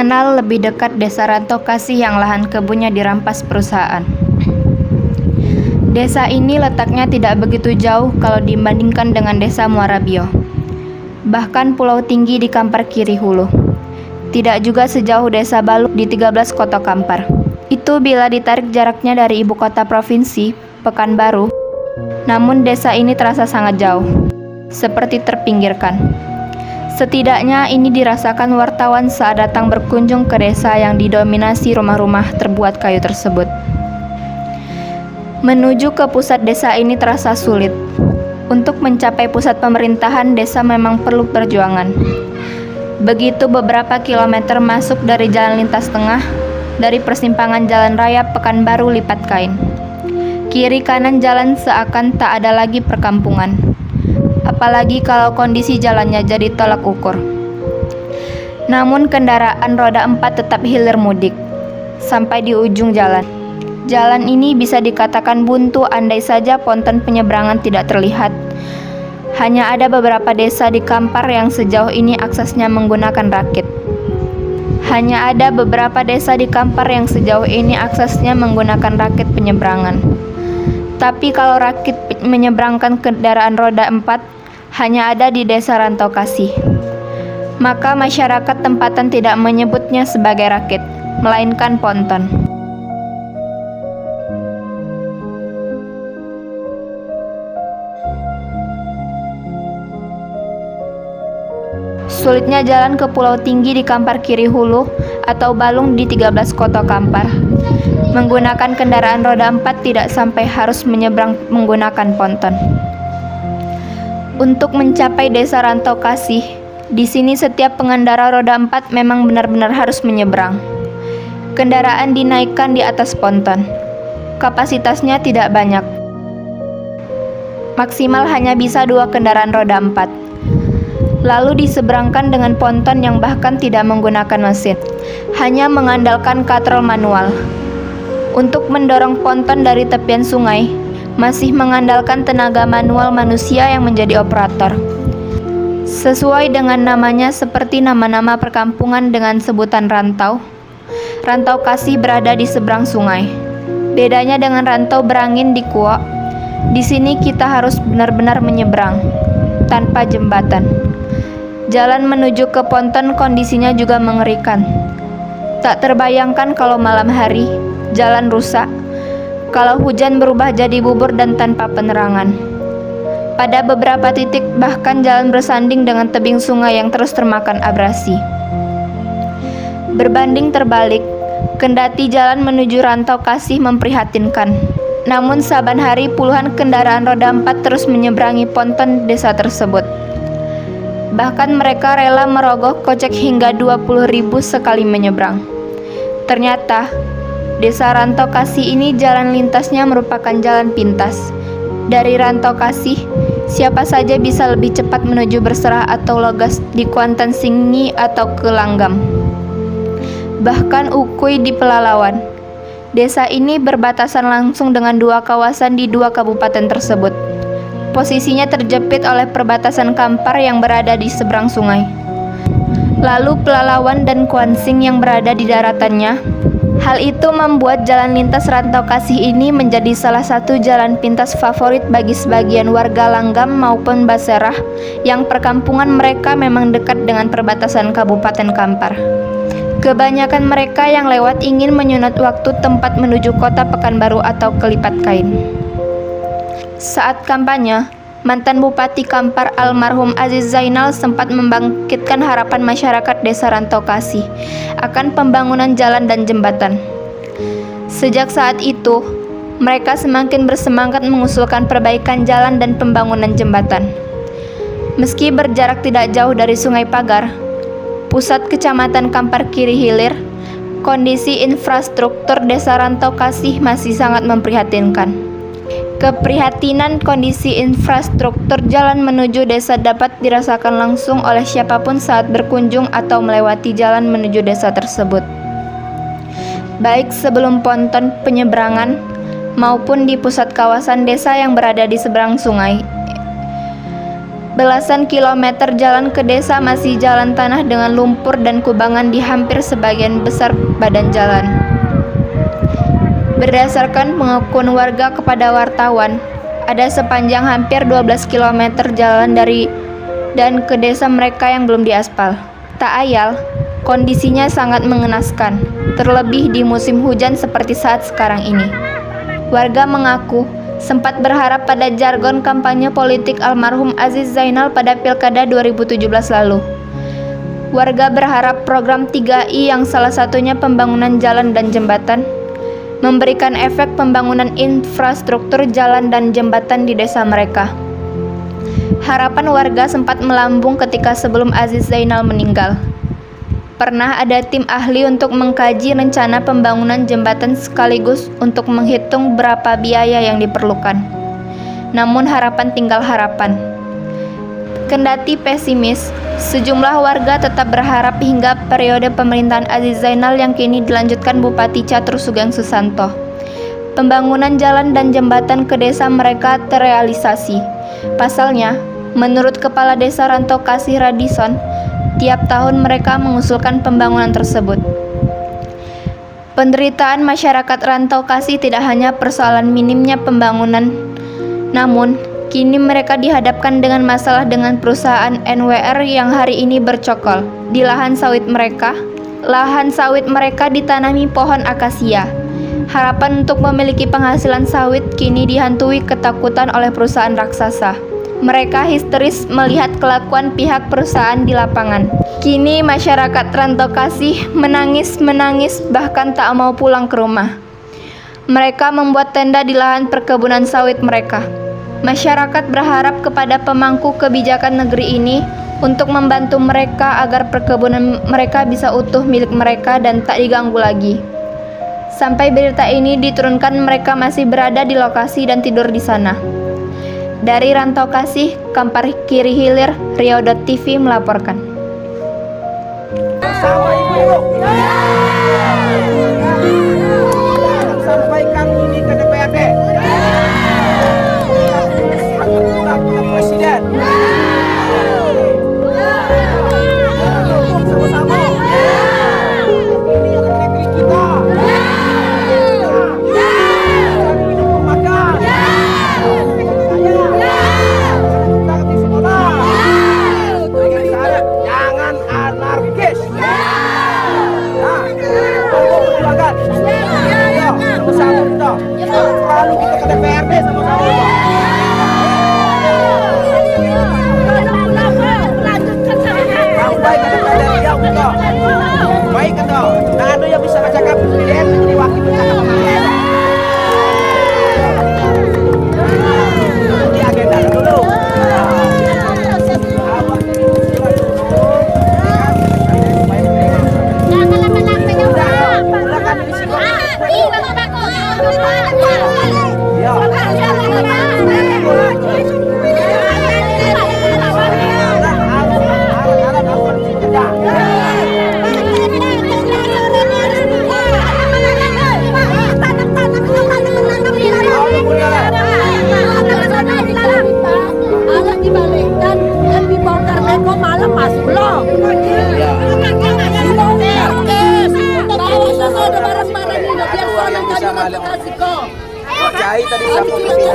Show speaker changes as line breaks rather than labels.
mengenal lebih dekat Desa Rantau Kasih yang lahan kebunnya dirampas perusahaan. Desa ini letaknya tidak begitu jauh kalau dibandingkan dengan Desa Muara Bio. Bahkan Pulau Tinggi di Kampar Kiri Hulu. Tidak juga sejauh Desa Baluk di 13 Kota Kampar. Itu bila ditarik jaraknya dari ibu kota provinsi, Pekanbaru. Namun desa ini terasa sangat jauh, seperti terpinggirkan. Setidaknya ini dirasakan wartawan saat datang berkunjung ke desa yang didominasi rumah-rumah terbuat kayu tersebut. Menuju ke pusat desa ini terasa sulit. Untuk mencapai pusat pemerintahan desa memang perlu perjuangan. Begitu beberapa kilometer masuk dari jalan lintas tengah, dari persimpangan jalan raya Pekanbaru Lipat Kain. Kiri kanan jalan seakan tak ada lagi perkampungan. Apalagi kalau kondisi jalannya jadi tolak ukur. Namun kendaraan roda 4 tetap hilir mudik sampai di ujung jalan. Jalan ini bisa dikatakan buntu andai saja ponton penyeberangan tidak terlihat. Hanya ada beberapa desa di Kampar yang sejauh ini aksesnya menggunakan rakit. Rakit penyeberangan. Tapi kalau rakit menyeberangkan kendaraan roda 4 hanya ada di Desa Rantau Kasih. Maka masyarakat tempatan tidak menyebutnya sebagai rakit, melainkan ponton. Sulitnya jalan ke Pulau Tinggi di Kampar Kiri Hulu atau Balung di 13 Kota Kampar. Menggunakan kendaraan roda 4 tidak sampai harus menyeberang menggunakan ponton. Untuk mencapai Desa Rantau Kasih, di sini setiap pengendara roda 4 memang benar-benar harus menyeberang. Kendaraan dinaikkan di atas ponton. Kapasitasnya tidak banyak. Maksimal hanya bisa 2 kendaraan roda 4. Lalu diseberangkan dengan ponton yang bahkan tidak menggunakan mesin, hanya mengandalkan katrol manual. Untuk mendorong ponton dari tepian sungai, masih mengandalkan tenaga manual manusia yang menjadi operator. Sesuai dengan namanya seperti nama-nama perkampungan dengan sebutan rantau. Rantau Kasih berada di seberang sungai. Bedanya dengan rantau berangin di Kuok, di sini kita harus benar-benar menyeberang, tanpa jembatan. Jalan menuju ke ponton kondisinya juga mengerikan. Tak terbayangkan kalau malam hari, jalan rusak. Kalau hujan berubah jadi bubur dan tanpa penerangan. Pada beberapa titik bahkan jalan bersanding dengan tebing sungai yang terus termakan abrasi. Berbanding terbalik, kendati jalan menuju Rantau Kasih memprihatinkan. Namun saban hari puluhan kendaraan roda 4 terus menyeberangi ponton desa tersebut. Bahkan mereka rela merogoh kocek hingga 20.000 sekali menyeberang. Ternyata, Desa Rantau Kasih ini jalan lintasnya merupakan jalan pintas. Dari Rantau Kasih, siapa saja bisa lebih cepat menuju Berserah atau Logas di Kuantan Singi atau ke Langgam. Bahkan Ukui di Pelalawan. Desa ini berbatasan langsung dengan 2 kawasan di 2 kabupaten tersebut. Posisinya terjepit oleh perbatasan Kampar yang berada di seberang sungai. Lalu Pelalawan dan Kuansing yang berada di daratannya. Hal itu membuat jalan lintas Rantau Kasih ini menjadi salah satu jalan pintas favorit bagi sebagian warga Langgam maupun Berserah yang perkampungan mereka memang dekat dengan perbatasan Kabupaten Kampar. Kebanyakan mereka yang lewat ingin menyunat waktu tempat menuju kota Pekanbaru atau ke Lipat Kain. Saat kampanye, mantan Bupati Kampar almarhum Aziz Zainal sempat membangkitkan harapan masyarakat Desa Rantau Kasih akan pembangunan jalan dan jembatan. Sejak saat itu, mereka semakin bersemangat mengusulkan perbaikan jalan dan pembangunan jembatan. Meski berjarak tidak jauh dari Sungai Pagar, pusat Kecamatan Kampar Kiri Hilir, kondisi infrastruktur Desa Rantau Kasih masih sangat memprihatinkan. Keprihatinan kondisi infrastruktur jalan menuju desa dapat dirasakan langsung oleh siapapun saat berkunjung atau melewati jalan menuju desa tersebut. Baik sebelum ponton penyeberangan maupun di pusat kawasan desa yang berada di seberang sungai. Belasan kilometer jalan ke desa masih jalan tanah dengan lumpur dan kubangan di hampir sebagian besar badan jalan. Berdasarkan pengakuan warga kepada wartawan, ada sepanjang hampir 12 km jalan dari dan ke desa mereka yang belum diaspal. Tak ayal, kondisinya sangat mengenaskan, terlebih di musim hujan seperti saat sekarang ini. Warga mengaku sempat berharap pada jargon kampanye politik almarhum Aziz Zainal pada Pilkada 2017 lalu. Warga berharap program 3I yang salah satunya pembangunan jalan dan jembatan memberikan efek pembangunan infrastruktur jalan dan jembatan di desa mereka. Harapan warga sempat melambung ketika sebelum Aziz Zainal meninggal. Pernah ada tim ahli untuk mengkaji rencana pembangunan jembatan sekaligus untuk menghitung berapa biaya yang diperlukan. Namun harapan tinggal harapan. Kendati pesimis, sejumlah warga tetap berharap hingga periode pemerintahan Aziz Zainal yang kini dilanjutkan Bupati Catur Sugeng Susanto. Pembangunan jalan dan jembatan ke desa mereka terrealisasi. Pasalnya, menurut Kepala Desa Rantau Kasih Radison, tiap tahun mereka mengusulkan pembangunan tersebut. Penderitaan masyarakat Rantau Kasih tidak hanya persoalan minimnya pembangunan, namun kini mereka dihadapkan dengan masalah dengan perusahaan NWR yang hari ini bercokol di lahan sawit mereka. Lahan sawit mereka ditanami pohon akasia. Harapan untuk memiliki penghasilan sawit kini dihantui ketakutan oleh perusahaan raksasa. Mereka histeris melihat kelakuan pihak perusahaan di lapangan. Kini masyarakat Rantau Kasih menangis bahkan tak mau pulang ke rumah. Mereka membuat tenda di lahan perkebunan sawit mereka. Masyarakat berharap kepada pemangku kebijakan negeri ini untuk membantu mereka agar perkebunan mereka bisa utuh milik mereka dan tak diganggu lagi. Sampai berita ini diturunkan, mereka masih berada di lokasi dan tidur di sana. Dari Rantau Kasih, Kampar Kiri Hilir, Rio.TV melaporkan.
Sama Ibu. Sampaikan ini ke DPRD. Tetap Presiden. Sama-sama. Ini negeri kita. Jangan anarkis. Sama-sama kita. Selalu kita ke DPRD sama-sama. Sampai ke DPRD ya kita. Baik kita. Nah, ada yang bisa cakap presiden menjadi wakil cakap presiden. Ini agenda dulu. Cai tadi sama pimpinan